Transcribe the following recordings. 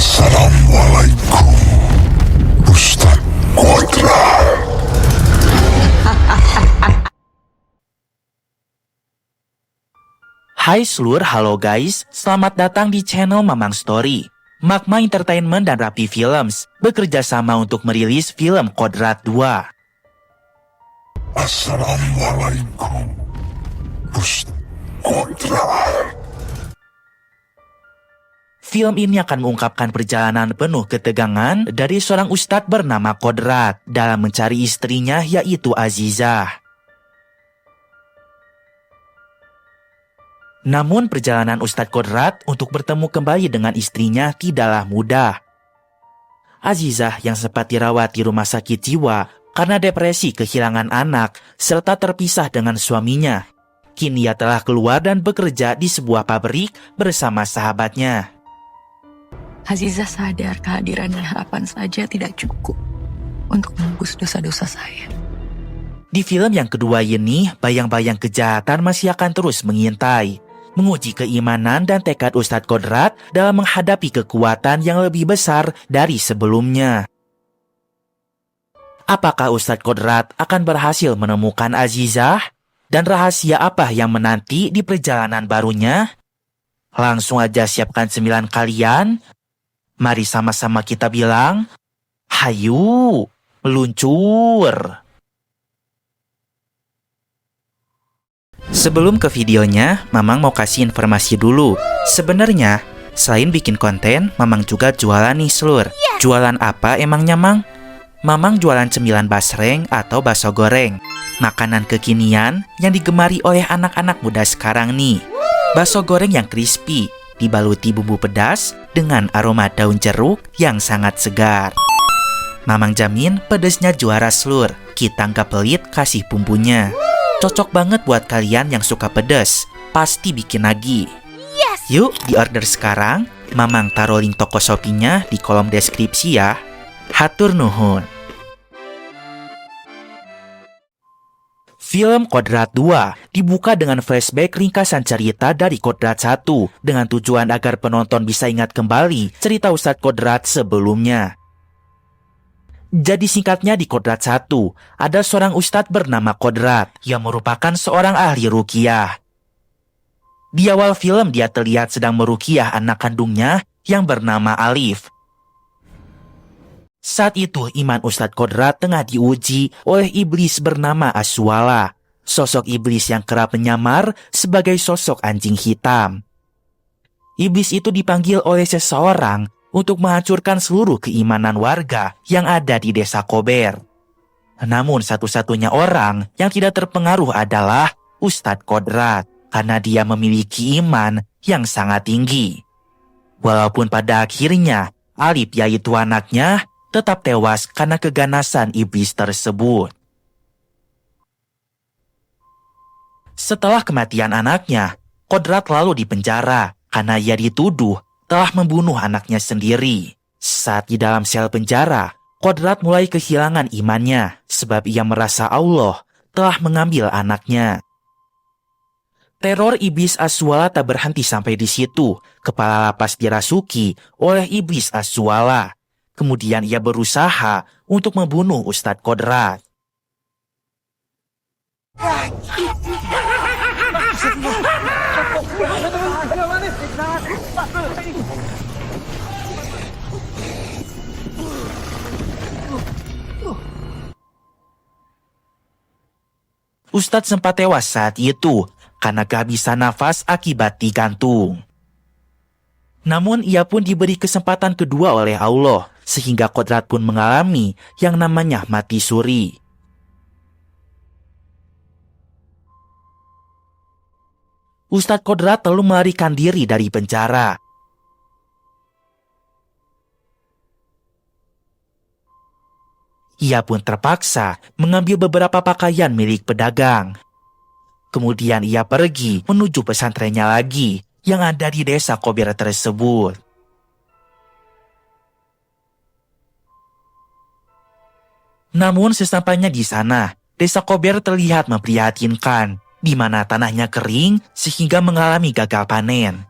Assalamualaikum, Ustaz Kodrat. Hai seluruh, halo guys, selamat datang di channel Mamang Story. Magma Entertainment dan Rapi Films bekerja sama untuk merilis film Kodrat 2. Assalamualaikum, Ustaz Kodrat. Film ini akan mengungkapkan perjalanan penuh ketegangan dari seorang ustadz bernama Kodrat dalam mencari istrinya yaitu Azizah. Namun perjalanan Ustadz Kodrat untuk bertemu kembali dengan istrinya tidaklah mudah. Azizah yang sempat dirawat di rumah sakit jiwa karena depresi kehilangan anak serta terpisah dengan suaminya. Kini ia telah keluar dan bekerja di sebuah pabrik bersama sahabatnya. Azizah sadar kehadirannya kapan saja tidak cukup untuk menebus dosa-dosa saya. Di film yang kedua ini, bayang-bayang kejahatan masih akan terus mengintai, menguji keimanan dan tekad Ustadz Kodrat dalam menghadapi kekuatan yang lebih besar dari sebelumnya. Apakah Ustadz Kodrat akan berhasil menemukan Azizah? Dan rahasia apa yang menanti di perjalanan barunya? Langsung aja siapkan 9 kalian. Mari sama-sama kita bilang, hayu, meluncur. Sebelum ke videonya, Mamang mau kasih informasi dulu. Sebenarnya, selain bikin konten, Mamang juga jualan nih seluruh. Jualan apa emangnya, Mang? Mamang jualan cemilan basreng atau bakso goreng. Makanan kekinian yang digemari oleh anak-anak muda sekarang nih. Bakso goreng yang crispy, dibaluti bumbu pedas dengan aroma daun jeruk yang sangat segar. Mamang jamin pedesnya juara seluruh. Kita nggak pelit kasih bumbunya. Cocok banget buat kalian yang suka pedas. Pasti bikin lagi. Yes. Yuk di order sekarang. Mamang taruh link toko Shopee-nya di kolom deskripsi ya. Hatur nuhun. Film Kodrat 2 dibuka dengan flashback ringkasan cerita dari Kodrat 1 dengan tujuan agar penonton bisa ingat kembali cerita Ustadz Kodrat sebelumnya. Jadi singkatnya di Kodrat 1, ada seorang ustadz bernama Kodrat yang merupakan seorang ahli ruqyah. Di awal film dia terlihat sedang meruqyah anak kandungnya yang bernama Alif. Saat itu iman Ustadz Kodrat tengah diuji oleh iblis bernama Aswala, sosok iblis yang kerap menyamar sebagai sosok anjing hitam. Iblis itu dipanggil oleh seseorang untuk menghancurkan seluruh keimanan warga yang ada di desa Kober. Namun satu-satunya orang yang tidak terpengaruh adalah Ustadz Kodrat karena dia memiliki iman yang sangat tinggi. Walaupun pada akhirnya Alif yaitu anaknya tetap tewas karena keganasan iblis tersebut. Setelah kematian anaknya, Kodrat lalu dipenjara karena ia dituduh telah membunuh anaknya sendiri. Saat di dalam sel penjara, Kodrat mulai kehilangan imannya sebab ia merasa Allah telah mengambil anaknya. Teror iblis Aswala tak berhenti sampai di situ. Kepala lapas dirasuki oleh iblis Aswala. Kemudian ia berusaha untuk membunuh Ustadz Kodrat. Ustadz sempat tewas saat itu karena kehabisan nafas akibat digantung. Namun ia pun diberi kesempatan kedua oleh Allah, sehingga Kodrat pun mengalami yang namanya mati suri. Ustadz Kodrat lalu melarikan diri dari penjara. Ia pun terpaksa mengambil beberapa pakaian milik pedagang. Kemudian ia pergi menuju pesantrennya lagi yang ada di desa Kober tersebut. Namun sesampainya di sana, desa Kober terlihat memprihatinkan, di mana tanahnya kering sehingga mengalami gagal panen.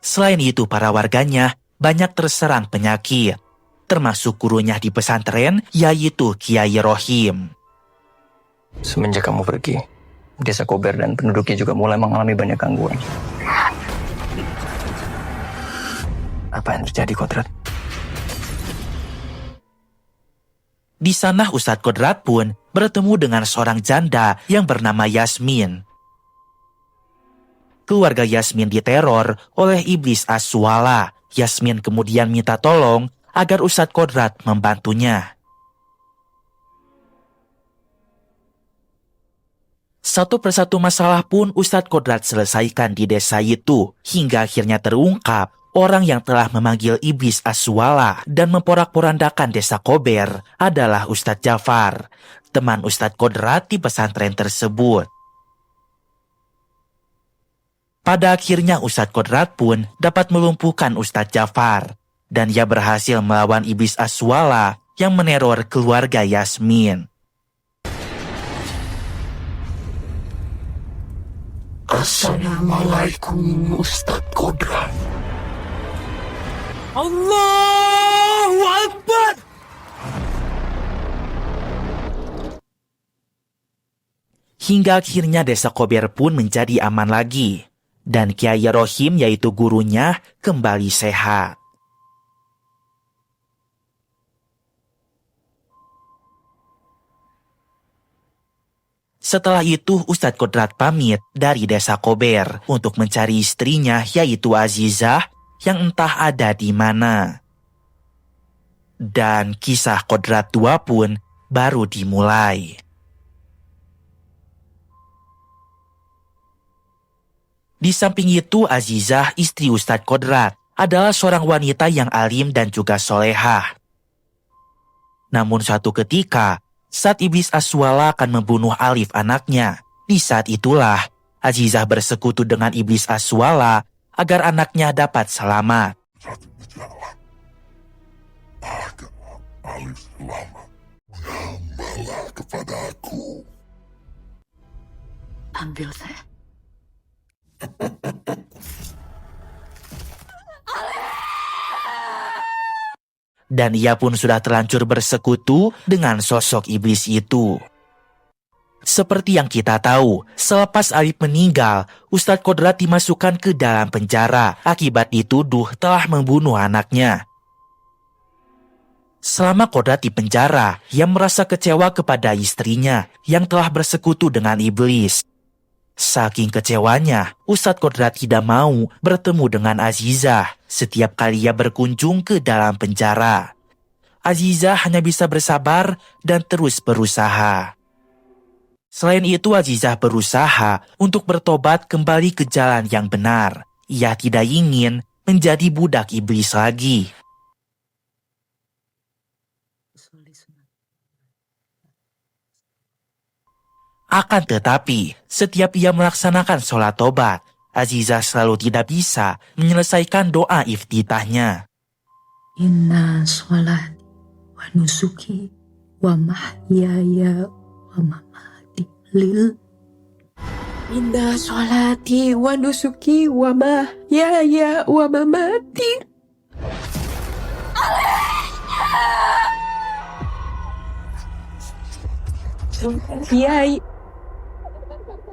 Selain itu, para warganya banyak terserang penyakit, termasuk gurunya di pesantren, yaitu Kiai Rohim. Semenjak kamu pergi, Desa Kober dan penduduknya juga mulai mengalami banyak gangguan. Apa yang terjadi, Kodrat? Di sana Ustadz Kodrat pun bertemu dengan seorang janda yang bernama Yasmin. Keluarga Yasmin diteror oleh iblis Aswala. Yasmin kemudian minta tolong agar Ustadz Kodrat membantunya. Satu persatu masalah pun Ustadz Kodrat selesaikan di desa itu, hingga akhirnya terungkap orang yang telah memanggil iblis Aswala dan memporak-porandakan desa Kober adalah Ustadz Jafar, teman Ustadz Kodrat di pesantren tersebut. Pada akhirnya Ustadz Kodrat pun dapat melumpuhkan Ustadz Jafar, dan ia berhasil melawan iblis Aswala yang meneror keluarga Yasmin. Assalamualaikum Ustadz Kodrat. Allahu Akbar! Hingga akhirnya desa Kober pun menjadi aman lagi, dan Kiai Rohim yaitu gurunya kembali sehat. Setelah itu Ustadz Kodrat pamit dari desa Kober untuk mencari istrinya yaitu Azizah yang entah ada di mana. Dan kisah Kodrat tua pun baru dimulai. Di samping itu Azizah, istri Ustadz Kodrat, adalah seorang wanita yang alim dan juga solehah. Namun suatu ketika, saat iblis Aswala akan membunuh Alif anaknya, di saat itulah Azizah bersekutu dengan iblis Aswala agar anaknya dapat selamat. Satu jalan agar Alif selamat. Menyambalah kepada aku. Ambil saya. Dan ia pun sudah terlanjur bersekutu dengan sosok iblis itu. Seperti yang kita tahu, selepas Alif meninggal, Ustadz Kodrat dimasukkan ke dalam penjara akibat dituduh telah membunuh anaknya. Selama Kodrat di penjara, ia merasa kecewa kepada istrinya yang telah bersekutu dengan iblis. Saking kecewanya, Ustadz Kodrat tidak mau bertemu dengan Azizah setiap kali ia berkunjung ke dalam penjara. Azizah hanya bisa bersabar dan terus berusaha. Selain itu, Azizah berusaha untuk bertobat kembali ke jalan yang benar. Ia tidak ingin menjadi budak iblis lagi. Akan tetapi, setiap ia melaksanakan sholat tobat, Azizah selalu tidak bisa menyelesaikan doa iftitahnya. Inna sholati wa nusuki wa mahyaya wa mamati lil. Inna sholati wa nusuki wa mahyaya wa mamati. Kiai.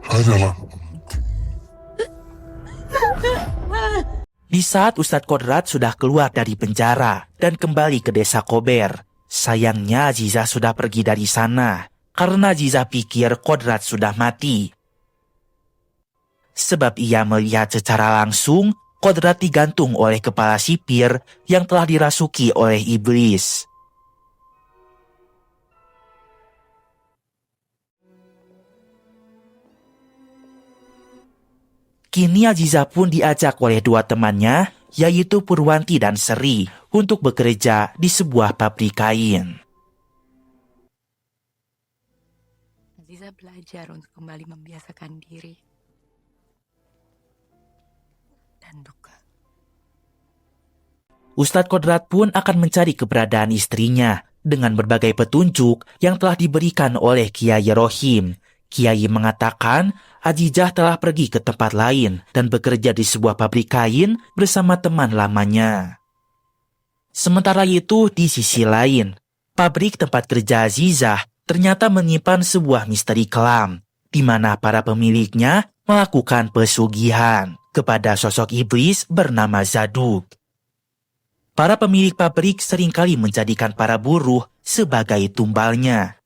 Hanyalah Di saat Ustadz Kodrat sudah keluar dari penjara dan kembali ke desa Kober, sayangnya Azizah sudah pergi dari sana karena Azizah pikir Kodrat sudah mati. Sebab ia melihat secara langsung Kodrat digantung oleh kepala sipir yang telah dirasuki oleh iblis. Kini Azizah pun diajak oleh dua temannya, yaitu Purwanti dan Seri, untuk bekerja di sebuah pabrik kain. Aziza belajar untuk kembali membiasakan diri. Dan duka. Ustadz Kodrat pun akan mencari keberadaan istrinya dengan berbagai petunjuk yang telah diberikan oleh Kiai Rohim. Kiai mengatakan Azizah telah pergi ke tempat lain dan bekerja di sebuah pabrik kain bersama teman lamanya. Sementara itu, di sisi lain, pabrik tempat kerja Azizah ternyata menyimpan sebuah misteri kelam, di mana para pemiliknya melakukan pesugihan kepada sosok iblis bernama Zaduk. Para pemilik pabrik seringkali menjadikan para buruh sebagai tumbalnya.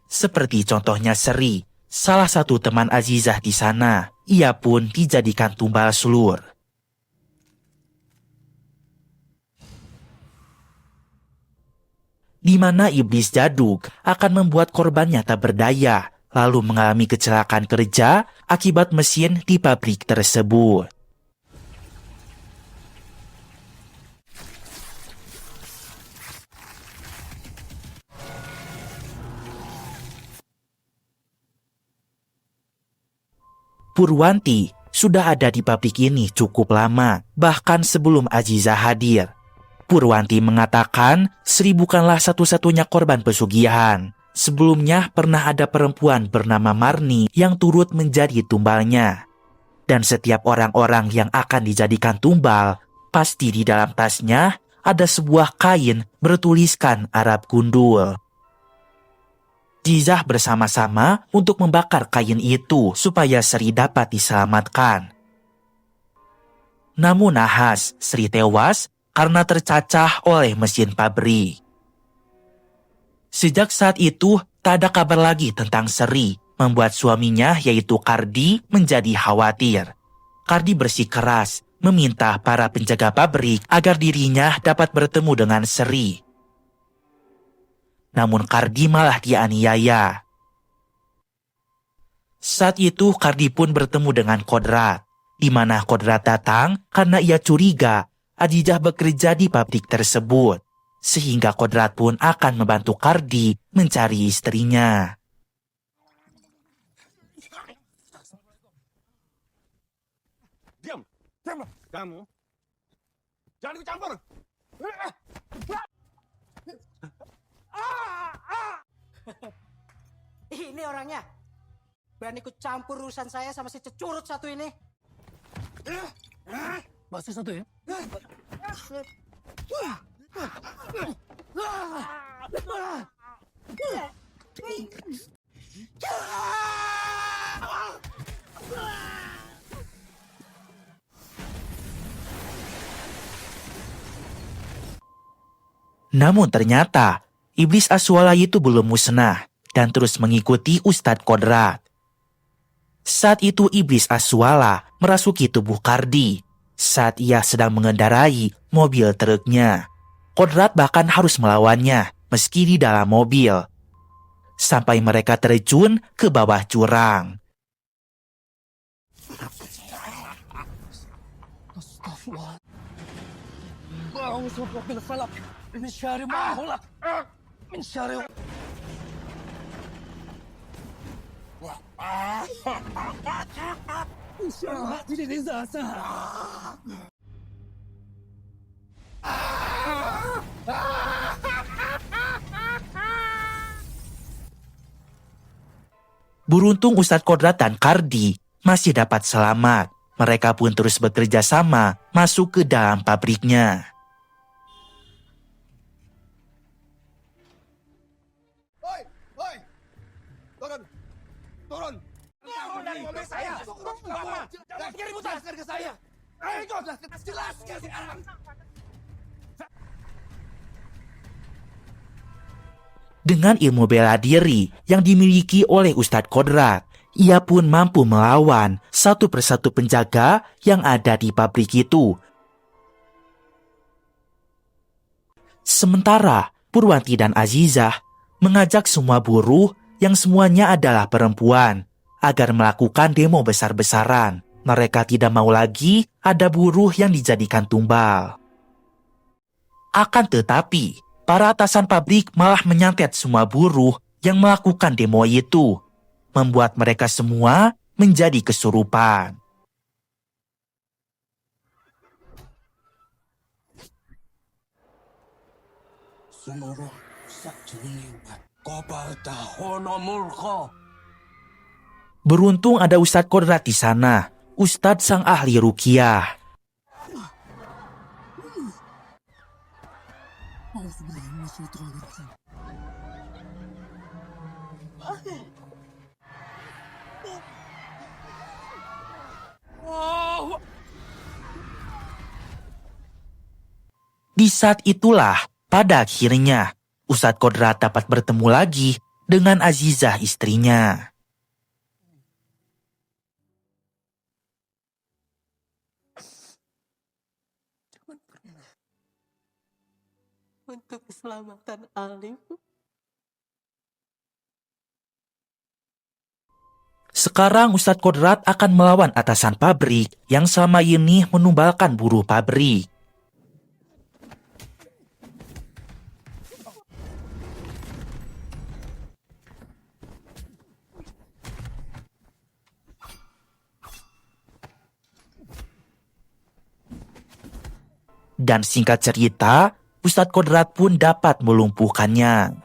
Seperti contohnya Sri, salah satu teman Azizah di sana. Ia pun dijadikan tumbal sulur. Di mana iblis Zaduk akan membuat korbannya tak berdaya, lalu mengalami kecelakaan kerja akibat mesin di pabrik tersebut. Purwanti sudah ada di pabrik ini cukup lama, bahkan sebelum Azizah hadir. Purwanti mengatakan Sri bukanlah satu-satunya korban pesugihan. Sebelumnya pernah ada perempuan bernama Marni yang turut menjadi tumbalnya. Dan setiap orang-orang yang akan dijadikan tumbal, pasti di dalam tasnya ada sebuah kain bertuliskan Arab gundul. Azizah bersama-sama untuk membakar kain itu supaya Sri dapat diselamatkan. Namun nahas, Sri tewas karena tercacah oleh mesin pabrik. Sejak saat itu, tak ada kabar lagi tentang Sri, membuat suaminya yaitu Kardi menjadi khawatir. Kardi bersikeras meminta para penjaga pabrik agar dirinya dapat bertemu dengan Sri. Namun Kardi malah dianiaya. Saat itu Kardi pun bertemu dengan Kodrat, di mana Kodrat datang karena ia curiga Azizah bekerja di pabrik tersebut, sehingga Kodrat pun akan membantu Kardi mencari istrinya. Diam, diamlah kamu. Jangan ikut campur. Ini orangnya. Berani ikut campur urusan saya sama si cecurut satu ini. Masih satu ya? Namun ternyata iblis Aswala itu belum musnah dan terus mengikuti Ustadz Kodrat. Saat itu iblis Aswala merasuki tubuh Kardi saat ia sedang mengendarai mobil truknya. Kodrat bahkan harus melawannya meski di dalam mobil, sampai mereka terjun ke bawah jurang. Beruntung Ustadz Kodrat dan Kardi masih dapat selamat. Mereka pun terus bekerja sama masuk ke dalam pabriknya. Hoi, hoi. Turun. Turun. Turun dari mobil saya. Jangan bikin ribut ke saya. Ayo ikut. Jelaskan sekarang. Dengan ilmu bela diri yang dimiliki oleh Ustadz Kodrat, ia pun mampu melawan satu persatu penjaga yang ada di pabrik itu. Sementara Purwanti dan Azizah mengajak semua buruh yang semuanya adalah perempuan agar melakukan demo besar-besaran. Mereka tidak mau lagi ada buruh yang dijadikan tumbal. Akan tetapi, para atasan pabrik malah menyantet semua buruh yang melakukan demo itu, membuat mereka semua menjadi kesurupan. Sumuro sa juniwat kopata hono mulko. Beruntung ada Ustadz Kodrat di sana, Ustadz sang ahli ruqyah. Di saat itulah, pada akhirnya, Ustadz Kodrat dapat bertemu lagi dengan Azizah istrinya. Untuk keselamatan Alif. Sekarang Ustadz Kodrat akan melawan atasan pabrik yang selama ini menumbalkan buruh pabrik. Dan singkat cerita, Ustadz Kodrat pun dapat melumpuhkannya.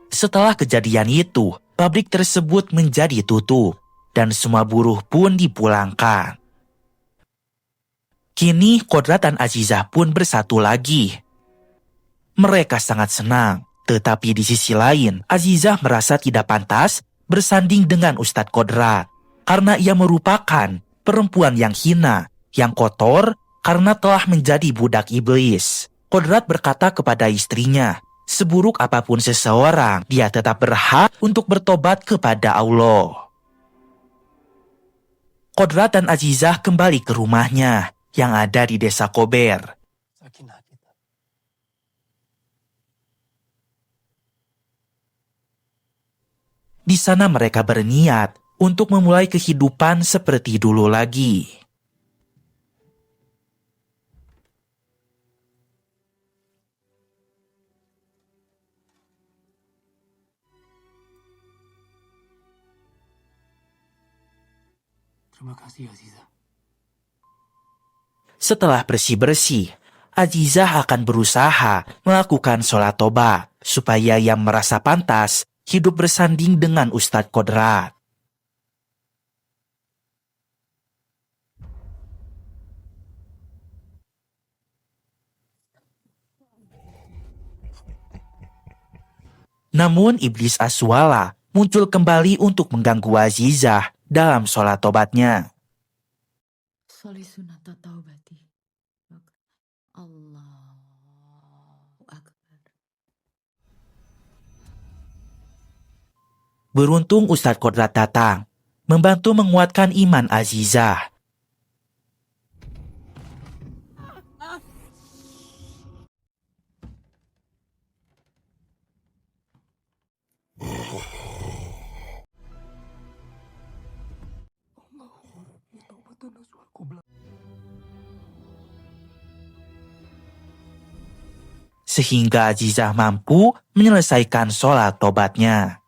Setelah kejadian itu, pabrik tersebut menjadi tutup dan semua buruh pun dipulangkan. Kini Kodrat dan Azizah pun bersatu lagi. Mereka sangat senang, tetapi di sisi lain, Azizah merasa tidak pantas bersanding dengan Ustadz Kodrat karena ia merupakan perempuan yang hina, yang kotor karena telah menjadi budak iblis. Kodrat berkata kepada istrinya, seburuk apapun seseorang, dia tetap berhak untuk bertobat kepada Allah. Kodrat dan Azizah kembali ke rumahnya yang ada di desa Kober. Sakinah kita. Di sana mereka berniat untuk memulai kehidupan seperti dulu lagi. Terima kasih Aziza. Setelah bersih-bersih, Azizah akan berusaha melakukan sholat tobat supaya ia merasa pantas hidup bersanding dengan Ustadz Kodrat. Namun iblis Aswala muncul kembali untuk mengganggu Azizah dalam sholat tobatnya. Soli sunata taubati. Allahu Akbar. Beruntung Ustadz Kodrat datang, membantu menguatkan iman Azizah. Sehingga Azizah mampu menyelesaikan sholat tobatnya.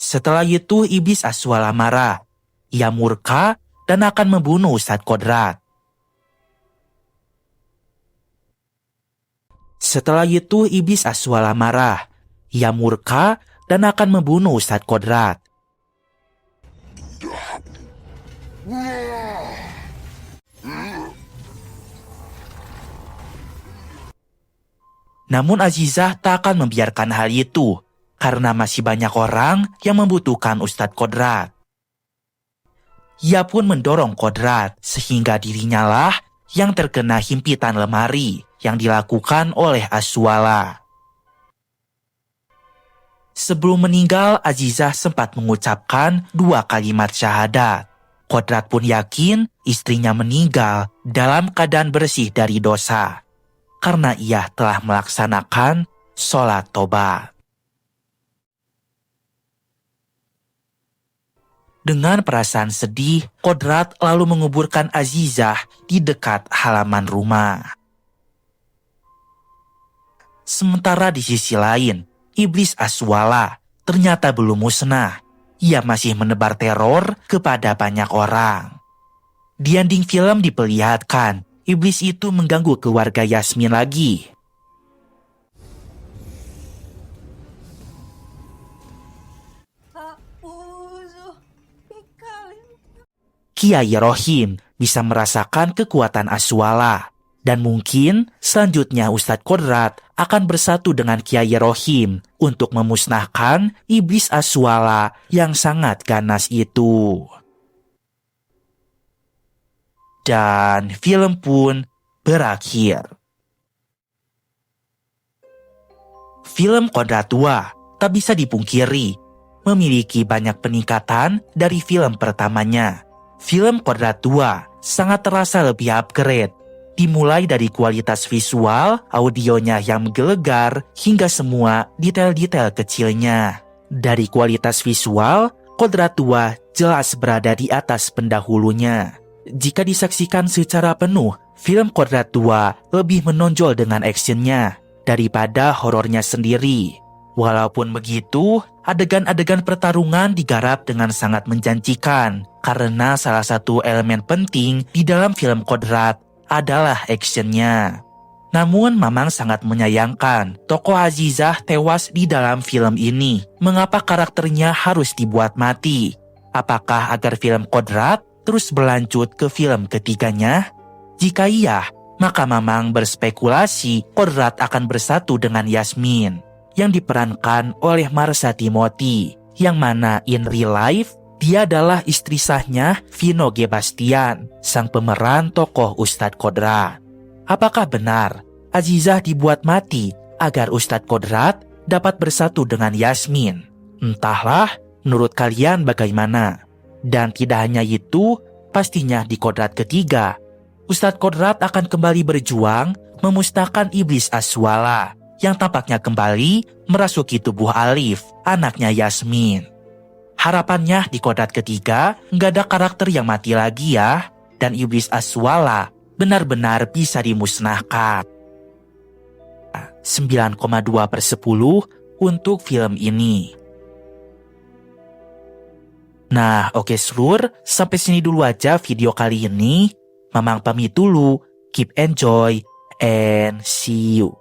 Setelah itu iblis Aswala marah. Ia murka dan akan membunuh Ustadz Kodrat. Setelah itu iblis Aswala marah. Ia murka dan akan membunuh Ustadz Kodrat. Namun Azizah tak akan membiarkan hal itu, karena masih banyak orang yang membutuhkan Ustadz Kodrat. Ia pun mendorong Kodrat, sehingga dirinya lah yang terkena himpitan lemari yang dilakukan oleh Aswala. Sebelum meninggal, Azizah sempat mengucapkan 2 kalimat syahadat. Kodrat pun yakin istrinya meninggal dalam keadaan bersih dari dosa, karena ia telah melaksanakan sholat tobat. Dengan perasaan sedih, Kodrat lalu menguburkan Azizah di dekat halaman rumah. Sementara di sisi lain, iblis Aswala ternyata belum musnah. Ia masih menebar teror kepada banyak orang. Di ending film diperlihatkan, iblis itu mengganggu keluarga Yasmin lagi. Kiai Rohim bisa merasakan kekuatan Aswala. Dan mungkin selanjutnya Ustadz Kodrat akan bersatu dengan Kiai Rohim untuk memusnahkan iblis Aswala yang sangat ganas itu. Dan film pun berakhir. Film Kodrat Tua tak bisa dipungkiri memiliki banyak peningkatan dari film pertamanya. Film Kodrat Tua sangat terasa lebih upgrade. Dimulai dari kualitas visual, audionya yang menggelegar, hingga semua detail-detail kecilnya. Dari kualitas visual, Kodrat Tua jelas berada di atas pendahulunya. Jika disaksikan secara penuh, film Kodrat Tua lebih menonjol dengan actionnya daripada horornya sendiri. Walaupun begitu, adegan-adegan pertarungan digarap dengan sangat menjanjikan, karena salah satu elemen penting di dalam film Kodrat adalah actionnya. Namun Mamang sangat menyayangkan tokoh Azizah tewas di dalam film ini. Mengapa karakternya harus dibuat mati? Apakah agar film Kodrat terus berlanjut ke film ketiganya? Jika iya, maka Mamang berspekulasi Kodrat akan bersatu dengan Yasmin yang diperankan oleh Marsha Timothy, yang mana in real life dia adalah istri sahnya Vino G. Bastian, sang pemeran tokoh Ustadz Kodrat. Apakah benar Azizah dibuat mati agar Ustadz Kodrat dapat bersatu dengan Yasmin? Entahlah, menurut kalian bagaimana? Dan tidak hanya itu, pastinya di Kodrat ketiga, Ustadz Kodrat akan kembali berjuang memusnahkan iblis Aswala yang tampaknya kembali merasuki tubuh Alif, anaknya Yasmin. Harapannya di Kodrat ketiga nggak ada karakter yang mati lagi ya, dan iblis Aswala benar-benar bisa dimusnahkan. 9,2/10 untuk film ini. Nah, oke seluruh, sampai sini dulu aja video kali ini. Mamang pamit dulu, keep enjoy, and see you.